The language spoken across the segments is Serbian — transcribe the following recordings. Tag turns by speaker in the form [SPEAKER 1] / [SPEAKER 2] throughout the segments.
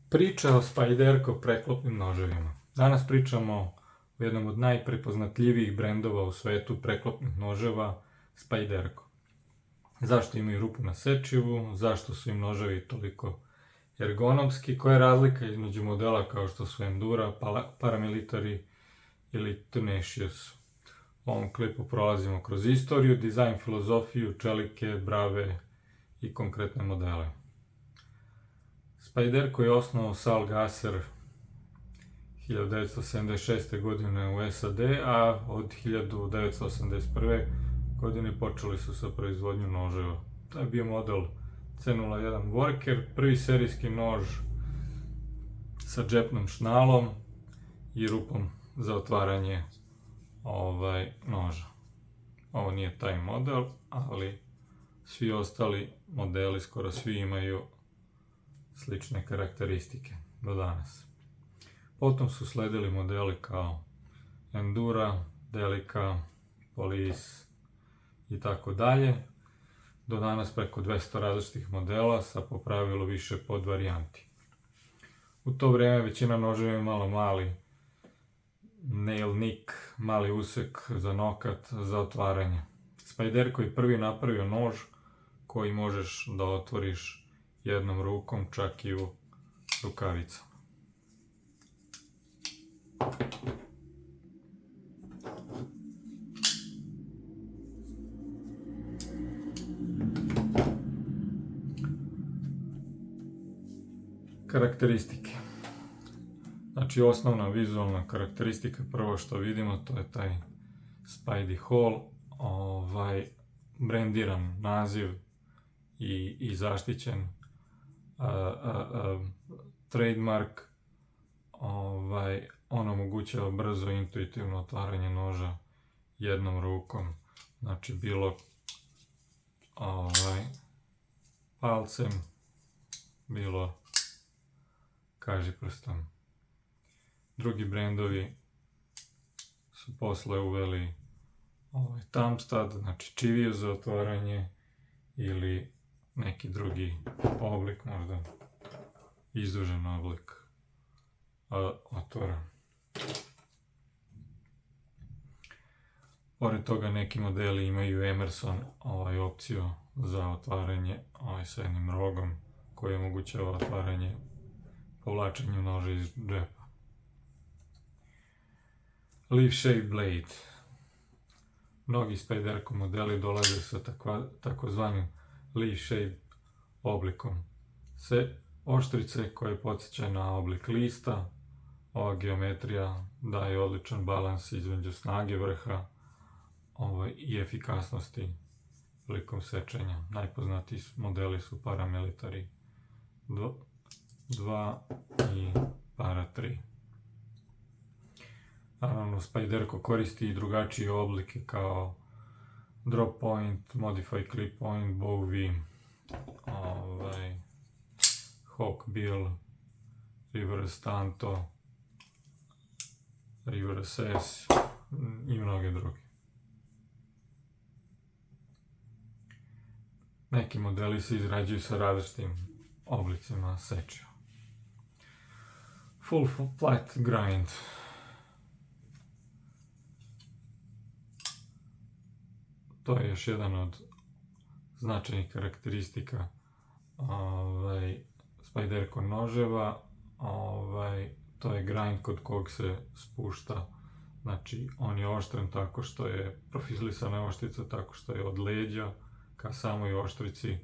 [SPEAKER 1] Priča o Spyderco preklopnim noževima. Danas pričamo o jednom od najprepoznatljivijih brendova u svetu preklopnih noževa, Spyderco. Zašto imaju rupu na sečivu, zašto su im noževi toliko ergonomski, koja je razlika između modela kao što su Endura, Paramilitary ili Tenacious. U ovom klipu prolazimo kroz istoriju, dizajn, filozofiju, čelike, brave i konkretne modele. Spyderco je osnovao Sal Gasser 1976. godine u SAD, a od 1981. godine počeli su sa proizvodnjom noževa. To je bio model C01 Worker, prvi serijski nož sa džepnom šnalom i rupom za otvaranje noža. Ovo nije taj model, ali svi ostali modeli, skoro svi imaju slične karakteristike do danas. Potom su sledili modeli kao Endura, Delica, Police i tako dalje. Do danas preko 200 različitih modela sa po pravilu više podvarijanti. U to vreme većina noževa imala mali nail nick, mali usek za nokat, za otvaranje. Spyderco je prvi napravio nož koji možeš da otvoriš jednom rukom, čak i u rukavicama. Karakteristike. Znači, osnovna vizualna karakteristika, prvo što vidimo, to je taj Spydy Hole, brendiran naziv i zaštićen trademark. On omogućava brzo i intuitivno otvaranje noža jednom rukom, znači bilo palcem, bilo kažiprstom. Drugi brendovi su posle uveli thumb stud, znači čiviju za otvaranje ili neki drugi oblik, možda izdužen oblik otvora. Pored toga neki modeli imaju Emerson opciju za otvaranje sa jednim rogom koji omogućava otvaranje povlačenjem noža iz džepa. Leaf shaped blade. Mnogi Spyderco modeli dolaze sa takozvanim leaf shaped oblikom. Sve oštrice koje podsjećaju na oblik lista, ova geometrija daje odličan balans između snage vrha i efikasnosti prilikom sečenja. Najpoznatiji modeli su Paramilitary 2 i Para 3. Naravno, Spyderco koristi i drugačije oblike kao drop point, modify clip point, bow V, hawk bill, reverse tanto, reverse S i mnoge druge. Neki modeli se izrađuju sa različitim oblicima sečiva. Full flat grind. To je još jedan od značajnih karakteristika Spyderco noževa. To je grind kod kog se spušta, znači on je oštren tako što je profilisana oštrica, tako što je od leđa ka samoj oštrici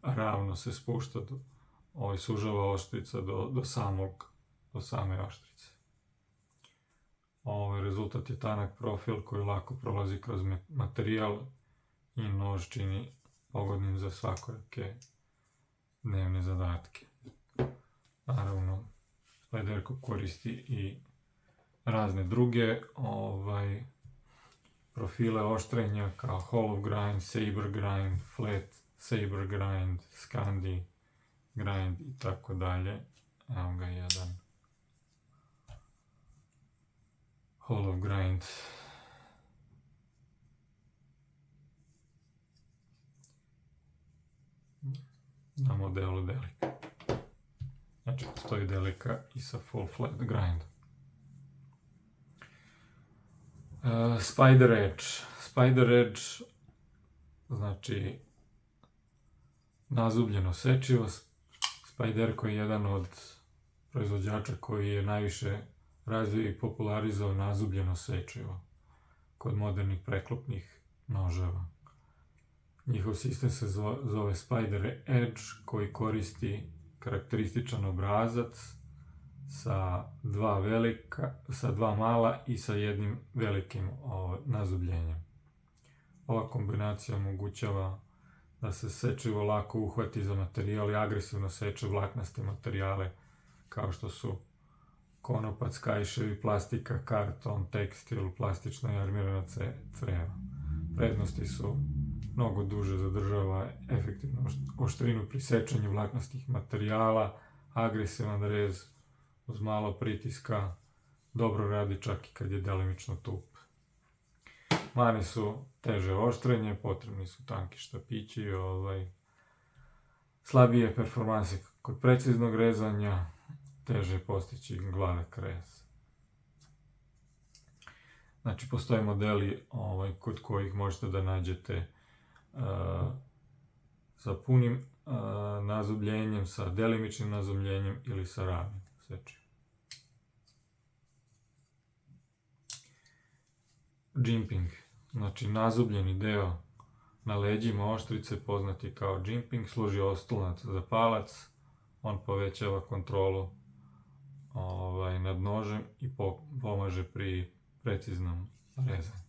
[SPEAKER 1] ravno se spušta, sužava oštrica do same oštrice. Rezultat je tanak profil koji lako prolazi kroz materijal i nož čini pogodnim za svakojake dnevne zadatke. Naravno, Spyderco koristi i razne druge profile oštrenja kao hollow grind, saber grind, flat saber grind, Scandi grind i tako dalje. Evo ga jedan hollow grind. Na modelu Delica. Znači postoji delika i sa full flat grindom. Spider Edge. Spider Edge znači nazubljeno sečivo. Spyderco je jedan od proizvođača koji je najviše razvio i popularizao nazubljeno sečivo kod modernih preklopnih noževa. Njihov sistem se zove Spider Edge, koji koristi karakterističan obrazac sa dva mala i sa jednim velikim nazubljenjem. Ova kombinacija omogućava da se sečivo lako uhvati za materijal i agresivno seče vlaknaste materijale kao što su konopac, kaiševi, plastika, karton, tekstil, plastična i armirana creva. Prednosti su mnogo duže zadržava efektivnu oštrinu pri sečenju vlaknastih materijala, agresivan rez uz malo pritiska, dobro radi čak i kad je delimično tup. Mane su teže oštrenje, potrebni su tanki štapići, slabije performanse kod preciznog rezanja, teže je postići gladak rez. Znači, postoje modeli kod kojih možete da nađete sa punim nazubljenjem, sa delimičnim nazubljenjem ili sa ravnim sečivom. Jimping, znači nazubljeni deo na leđima oštrice, poznati kao jimping, služi ostulac za palac. On povećava kontrolu nad nožem i pomaže pri preciznom rezanju.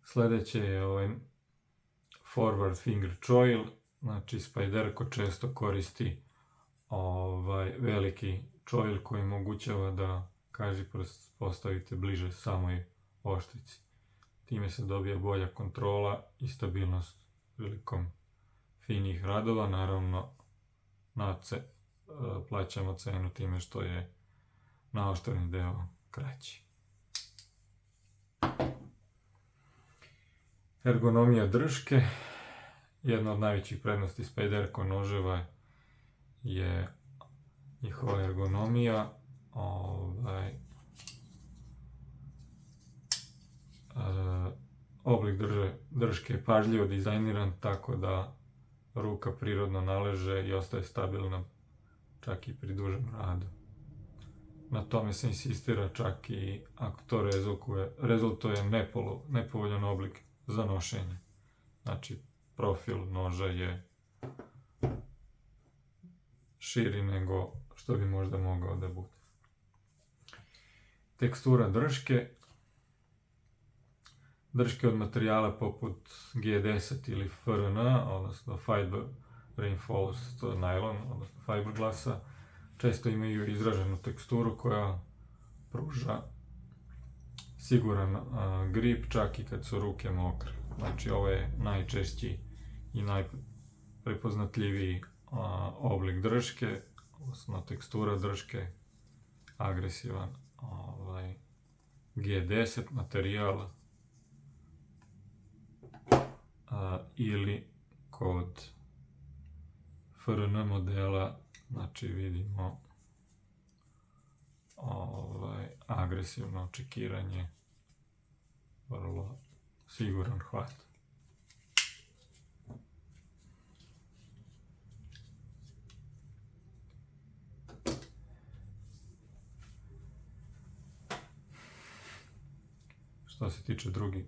[SPEAKER 1] Sledeće je forward finger choil, znači Spyderco često koristi veliki choil koji omogućava da kažiprst postavite bliže samoj oštrici. Time se dobija bolja kontrola i stabilnost prilikom finih radova. Naravno, plaćamo cenu time što je naoštreni deo kraći. Ergonomija drške. Jedna od najvećih prednosti Spyderco noževa je njihova ergonomija. Oblik drške je pažljivo dizajniran tako da ruka prirodno naleže i ostaje stabilna čak i pri dužem radu. Na tome se insistira čak i ako to rezultuje nepovoljan oblik za nošenje. Znači, profil noža je širi nego što bi možda mogao da bude. Tekstura drške. Drške od materijala poput G10 ili FRN, odnosno Fiber Reinforced Nylon, odnosno fiberglasa, često imaju izraženu teksturu koja pruža siguran grip čak i kad su ruke mokre. Znači, ovo je najčešći i najprepoznatljiviji oblik drške, odnosno tekstura drške, agresivan G10 materijal, ili kod FRN modela, znači vidimo agresivno čekiranje, vrlo siguran hvat. Što se tiče drugih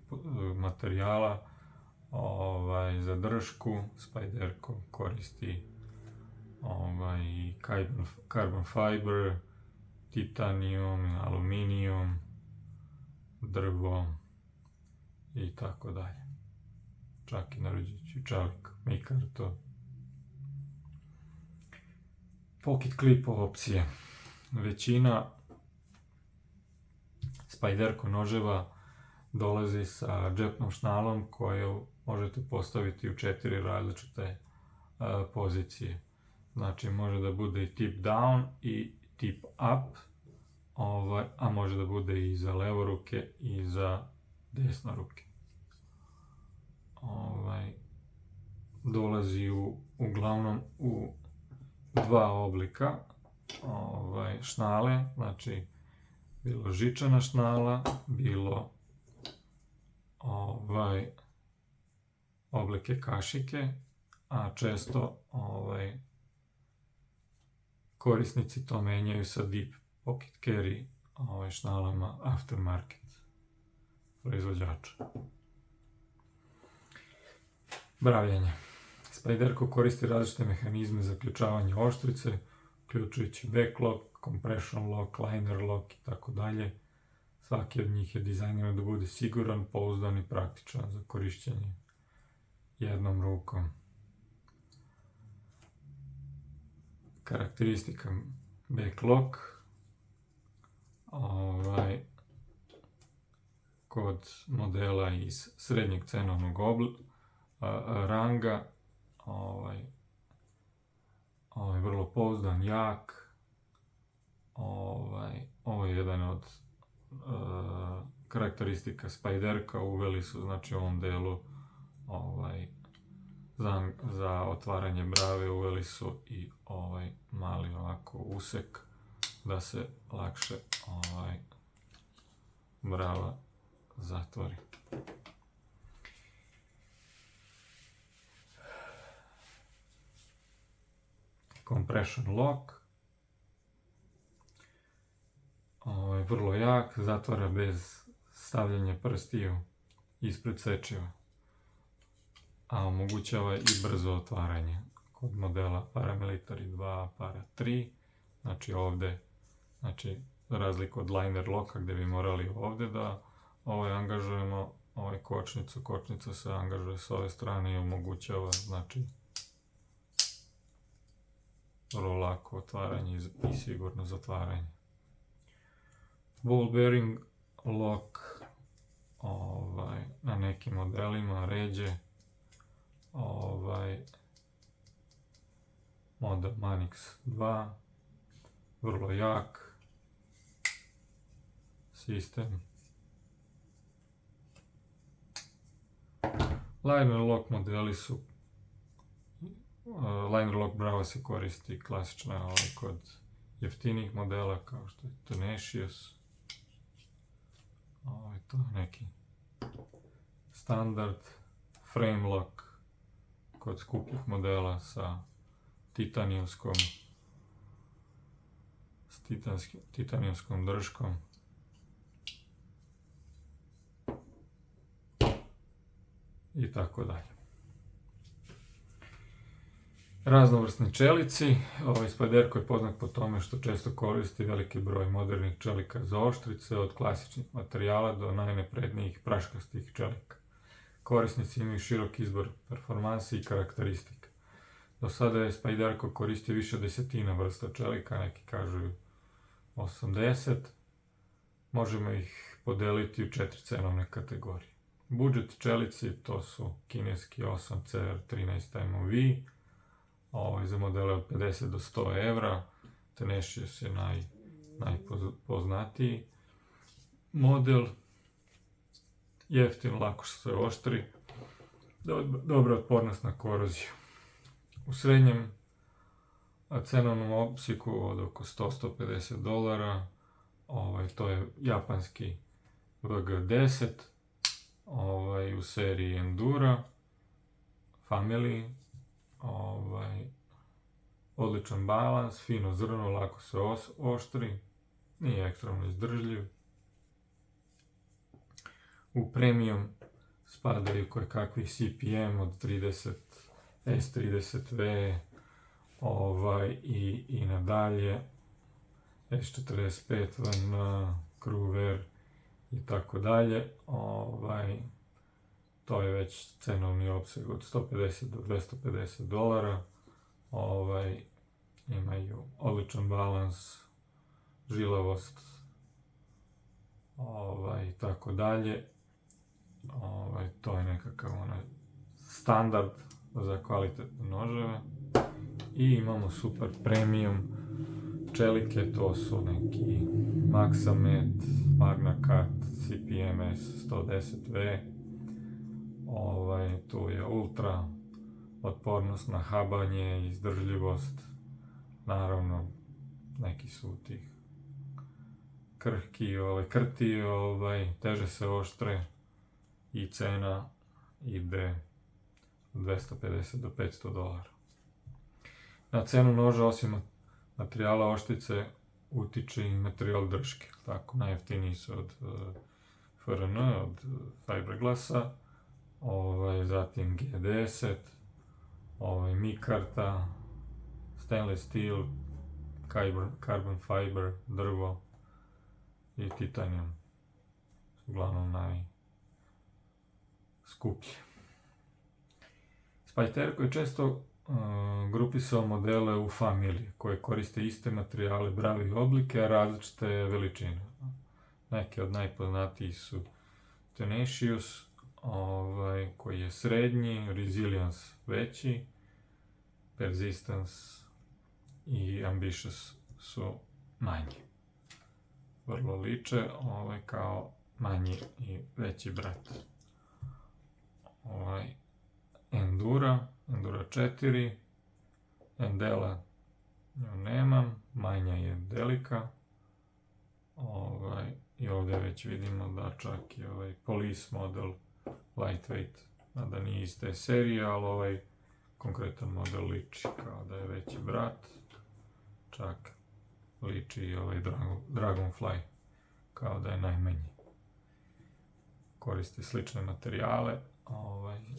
[SPEAKER 1] materijala, za dršku Spyderco koristi carbon fiber, titanijum, aluminijum, drvo i tako dalje. Čak i naruđujući čelik, mikarto. Pocket clip opcije. Većina Spyderco noževa dolazi sa džepnom šnalom koju možete postaviti u 4 različite pozicije. Znači, može da bude i tip down i tip up, a može da bude i za levoruke i za desnoruke. dolazi uglavnom u dva oblika šnale, znači bilo žičana šnala, bilo oblike kašike, a često korisnici to menjaju sa deep pocket carry šnalama aftermarket proizvođača. Bravljenje. Spajderko koristi različite mehanizme za zaključavanje oštrice, uključujući backlock, compression lock, liner lock i tako dalje. Svaki od njih je dizajniran da bude siguran, pouzdan i praktičan za korišćenje jednom rukom. Karakteristika backlock. Kod modela iz srednjeg cenovnog ranga vrlo pouzdan, jak. Ovo je jedan od karakteristika Spajderka. Uveli su, znači, u ovom delu za otvaranje brave uveli su i mali ovako usek da se lakše brava zatvori. Compression lock. Vrlo jak, zatvara bez stavljanja prstiju ispred sečiva, a omogućava i brzo otvaranje kod modela Paramilitary 2, Para 3. Znači ovde, za razliku od liner locka gde bi morali ovde da angažujemo kočnicu. Kočnica se angažuje s ove strane i omogućava, znači, vrlo lako otvaranje i sigurno zatvaranje. Ball bearing lock na nekim modelima ređe, model Manix 2, vrlo jak sistem. Liner lock modeli su, liner lock brava se koristi klasična kod jeftinih modela kao što je Tenacious. To je neki standard. Frame lock kod skupljih modela sa titanijumskom držkom. I tako dalje. Raznovrsni čelici. Spajderko je poznat po tome što često koristi veliki broj modernih čelika za oštrice, od klasičnih materijala do najnaprednijih praškastih čelika. Korisnici imaju širok izbor performansi i karakteristika. Do sada je Spajderko koristio više desetina vrsta čelika, neki kažu 80. Možemo ih podeliti u 4 cenovne kategorije. Budžet čelici, to su kineski 8CR13 MOV, za modele od 50 do 100 evra. Tenacious je najpoznatiji model. Jeftin, lako se oštri, dobra otpornost na koroziju. U srednjem cenovnom opsiku od oko $100-150, to je japanski VG10, u seriji Endura Family, odličan balans, fino zrno, lako se oštri, nije ekstremno izdržljiv. U premium spadaju kojekakvi CPM od 30, S30V i nadalje, S45, VN, Kruver i tako dalje. To je već cenovni opseg od $150 do $250. Imaju odličan balans, žilavost i tako dalje. To je nekakav standard za kvalitetne noževe. I imamo super premium čelike, to su neki Maxamet, Magnacat, CPMS 110V. Tu je Ultra, otpornost na habanje, izdržljivost, naravno neki su tih krhki, krti, teže se oštre i cena ide od 250 do 500 dolara. Na cenu noža osim materijala oštice utiče i materijal drške, tako najjeftiniji su od FRN, od Fiberglasa, zatim G10, mikarta, stainless steel, carbon fiber, drvo i titanium. Uglavnom najskuplji. Spajderco je često grupisao modele u familije koje koriste iste materijale, brave i oblike, a različite veličine. Neke od najpoznatijih su Tenacious, koji je srednji, Resilience veći, Persistence i Ambitious su manji. Vrlo liče kao manji i veći brat. Endura 4, Endela nju nemam, manja je Delica. I ovdje već vidimo da čak i Police model lightweight, da nije iz te serije, ali konkretan model liči kao da je veći brat. Čak liči i Dragonfly kao da je najmanji. Koristi slične materijale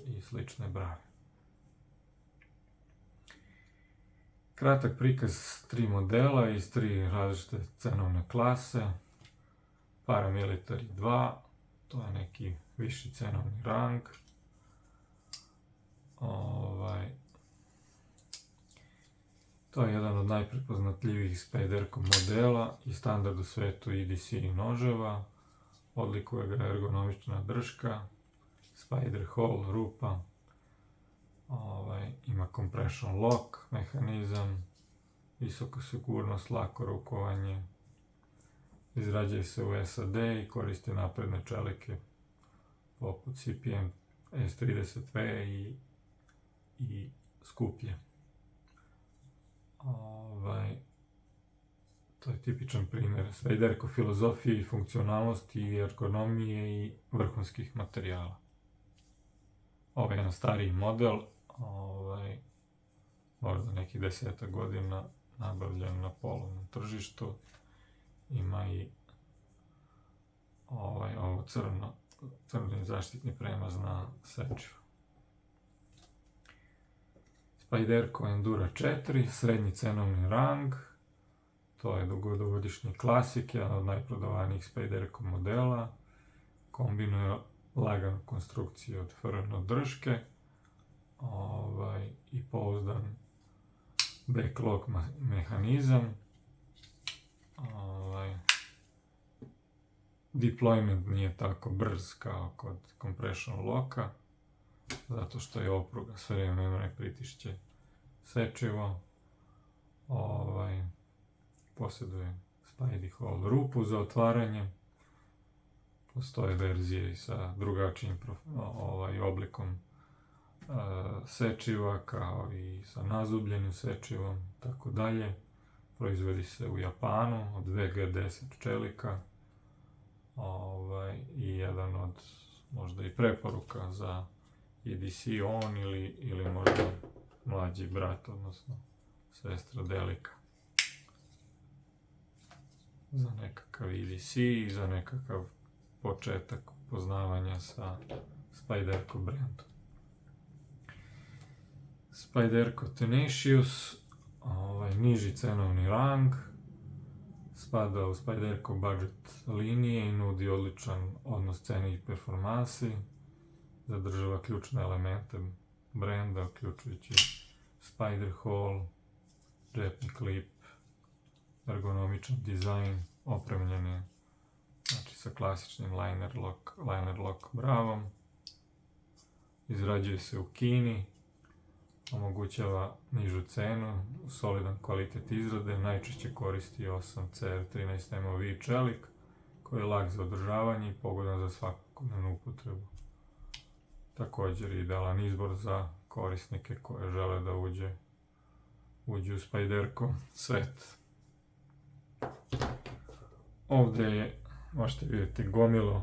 [SPEAKER 1] i slične brave. Kratak prikaz 3 modela iz 3 različite cenovne klase. Paramilitary 2, to je neki viši cenovni rang. To je jedan od najprepoznatljivijih Spyderco modela i standard u svetu EDC noževa. Odlikuje ga ergonomična drška, spider hole, rupa, ima compression lock mehanizam, visoka sigurnost, lako rukovanje. Izrađuje se u SAD i koristi napredne čelike poput CPM S30V i skuplje. To je tipičan primjer Spyderco filozofije i funkcionalnosti i ergonomije i vrhunskih materijala. Ovo je jedan stariji model, možda nekih 10 godina, nabavljen na polovnom tržištu. Ima i ovo crni zaštitni premaz na sečivo. Spyderco Endura 4, srednji cenovni rang. To je dugogodišnji klasik, jedan od najprodavanijih Spyderco modela. Kombinuje laganu konstrukciju od FRN drške i pouzdan backlock mehanizam. Deployment nije tako brz kao kod compression locka, zato što je opruga sve vrijeme pritišće sečivo. Posjeduje Spidey hole rupu za otvaranje. Postoje verzije i sa drugačijim oblikom sečiva, kao i sa nazubljenim sečivom, tako dalje. Proizvodi se u Japanu od VG10 čelika i jedan od možda i preporuka za EDC on ili možda mlađi brat, odnosno sestra Delica. Za nekakav EDC i za nekakav početak poznavanja sa Spyderco brandom. Spyderco Tenacious, niži cenovni rang, spada u Spyderco budget linije i nudi odličan odnos cene i performansi. Zadržava ključne elemente brenda, uključujući spider hole, džepni klip, ergonomičan dizajn, opremljen je sa klasičnim liner lock bravom. Izrađuje se u Kini, omogućava nižu cenu, solidan kvalitet izrade, najčešće koristi 8CR13 MOV čelik koji je lag za održavanje i pogodan za svakodnevnu upotrebu. Također idealan izbor za korisnike koje žele da uđu u Spyderco svet. Ovdje je, možete vidjeti, gomilu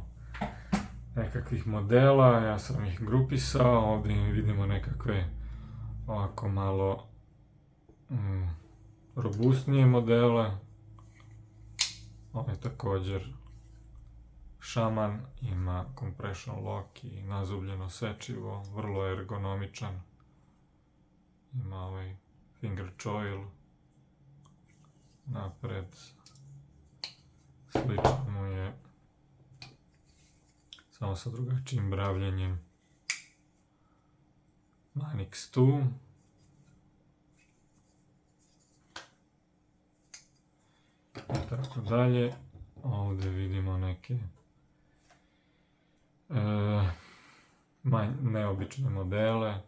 [SPEAKER 1] nekakvih modela, ja sam ih grupisao, ovdje vidimo nekakve ovako malo robustnije modele. Ovo je također Shaman, ima compression lock i nazubljeno sečivo, vrlo ergonomičan. Ima ovaj finger choil napred, slično mu je, samo sa drugačijim bravljenjem. Manix 2. I tako dalje. Ovdje vidimo neke neobične modele,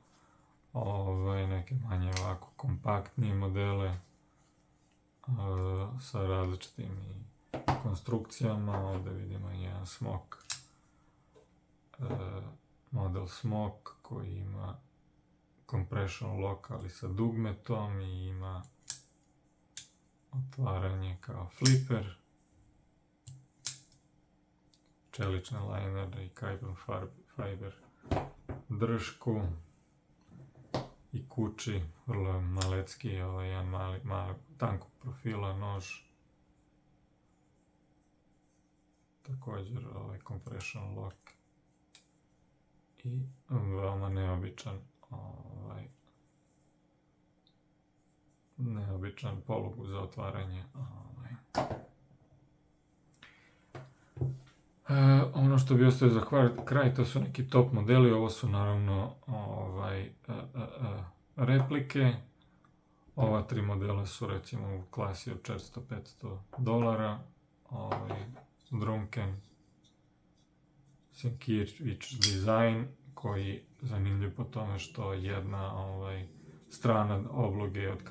[SPEAKER 1] neke manje ovako kompaktnije modele sa različitim konstrukcijama. Ovdje vidimo jedan Smok, model Smok koji ima compression lock ali sa dugmetom i ima otvaranje kao flipper, čelične linere i carbon fiber držku i kući, vrlo malecki, jedan mali tankog profila nož, također compression lock i veoma neobičan polugu za otvaranje. Ono što bi ostavio za kraj, to su neki top modeli, ovo su naravno replike. Ova 3 modela su recimo u klasi od $400-500. Drunken Sienkiewicz design, koji zanimljiv po tome što jedna strana obloge je od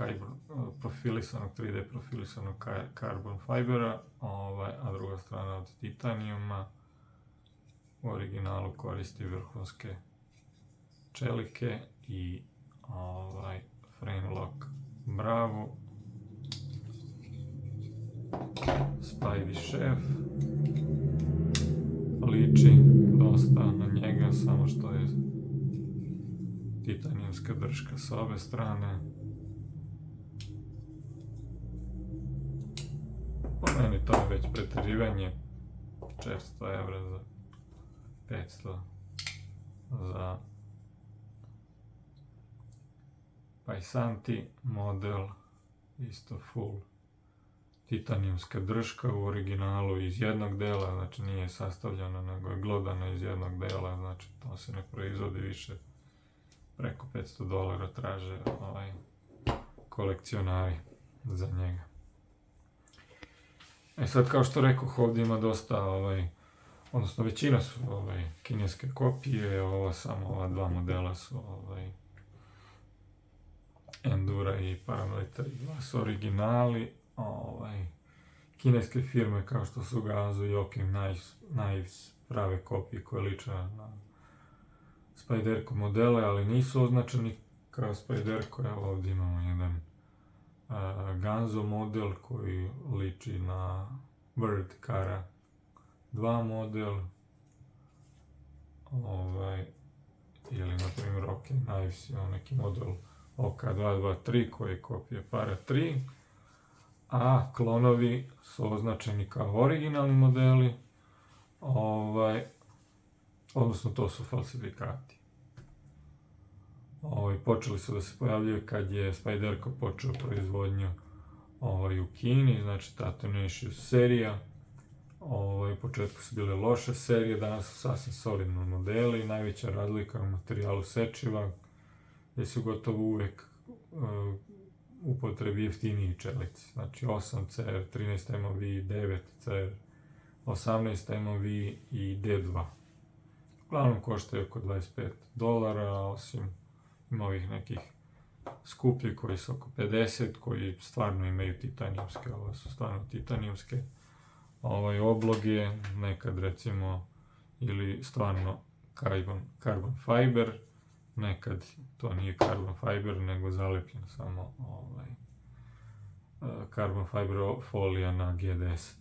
[SPEAKER 1] profilisanog 3D profilisanog carbon fibera, a druga strana od titanijuma. U originalu koristi vrhunske čelike i frame lock bravu. Spidey Chef liči dosta na njega, samo što je titanijumska drška sa obe strane. Po meni to je već preterivanje, €400 za 500 za Paisanti model, isto full titanijumska drška u originalu iz jednog dela, znači nije sastavljena nego je glodana iz jednog dela, znači to se ne proizvodi više, preko $500 traže kolekcionari za njega. Sad, kao što rekoh, ovdje ima dosta, odnosno većina su kineske kopije, samo ova 2 modela su Endura i Paramilitary Glass originali. Kineske firme kao što su Ganzo i Oking Knives prave kopije koje liče na Spyderco modele, ali nisu označeni kao Spyderco. Evo ovdje imamo jedan Ganzo model koji liči na Bird Cara 2 model, ili na primjer Oking Knives je neki model OK223 koji je kopija Para 3, a klonovi su označeni kao originalni modeli, odnosno to su falsifikati. Počeli su da se pojavljaju kad je Spyderco počeo proizvodnju u Kini, znači ta Tenacious serija. U početku su bile loše serije, danas su sasvim solidni modeli. Najveća razlika u materijalu sečiva, gdje su gotovo uvek upotrebi jeftiniji čelici, znači 8CR, 13MOV, 9CR, 18MOV i D2. Uglavnom koštaju oko $25, osim ima ovih nekih skupljih koji su oko 50, koji stvarno imaju titanijumske, ovo su stvarno titanijumske obloge, nekad recimo, ili stvarno carbon fiber, nekad to nije carbon fiber, nego zalepljen samo carbon fiber folija na G10.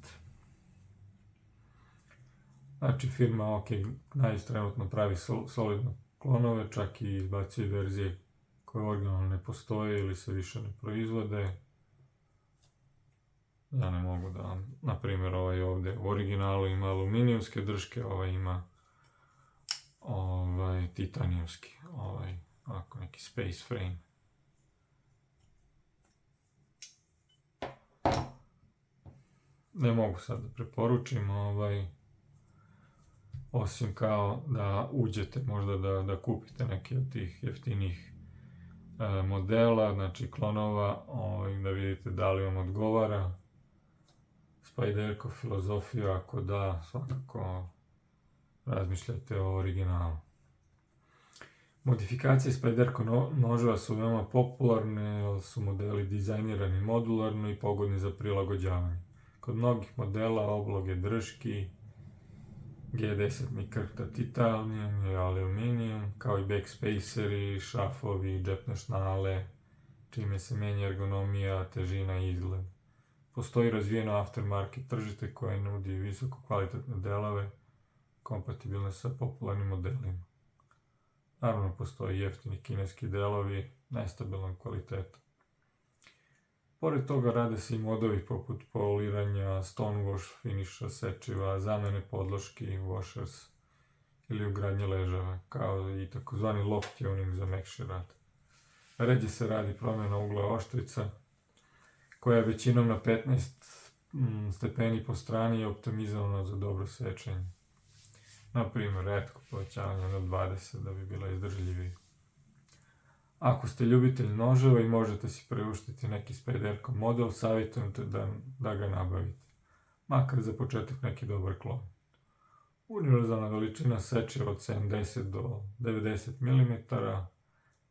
[SPEAKER 1] Znači firma OK Knives trenutno pravi solidne klonove, čak i izbacuje verzije koje originalno ne postoje ili se više ne proizvode. Ja ne mogu da vam, na primjer ovaj ovdje u originalu ima aluminijumske drške, ovaj ima titanijumski, ovako neki space frame. Ne mogu sad da preporučim, osim kao da uđete možda da kupite neki od tih jeftinih modela, znači klonova, da vidite da li vam odgovara Spyderco filozofija. Ako da, svakako razmišljajte o originalu. Modifikacije Spyderco noževa su veoma popularne, jer su modeli dizajnirani modularno i pogodni za prilagođavanje. Kod mnogih modela obloge drški, G10 mikrta titanijum i aluminijum, kao i backspaceri, šrafovi, džepne šnale, čime se menja ergonomija, težina i izgled. Postoji razvijeno aftermarket tržište koje nudi visoko kvalitetne delove, kompatibilne sa popularnim modelima. Naravno, postoji jeftini kineski delovi, nestabilnog kvaliteta. Pored toga rade se i modovi poput poliranja, stone wash, finisha, sečiva, zamene podloški, washers ili ugradnje ležava, kao i takozvani lock tuning za mekši rad. Ređe se radi promjena ugla oštrica, koja je većinom na 15 stepeni po strani i optimizovana za dobro sečenje. Na primjer, retko povećavanje na 20 da bi bila izdržljivija. Ako ste ljubitelj noževa i možete si priuštiti neki Spyderco model, savjetujem te da ga nabavite. Makar za početak neki dobar klon. Univerzalna veličina sečiva od 70 do 90 mm,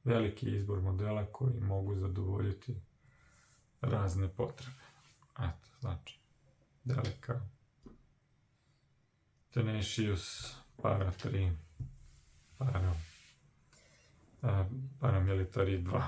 [SPEAKER 1] veliki izbor modela koji mogu zadovoljiti razne potrebe. Eto, znači, Delica Tenacious Para 3 Paramilitary 2.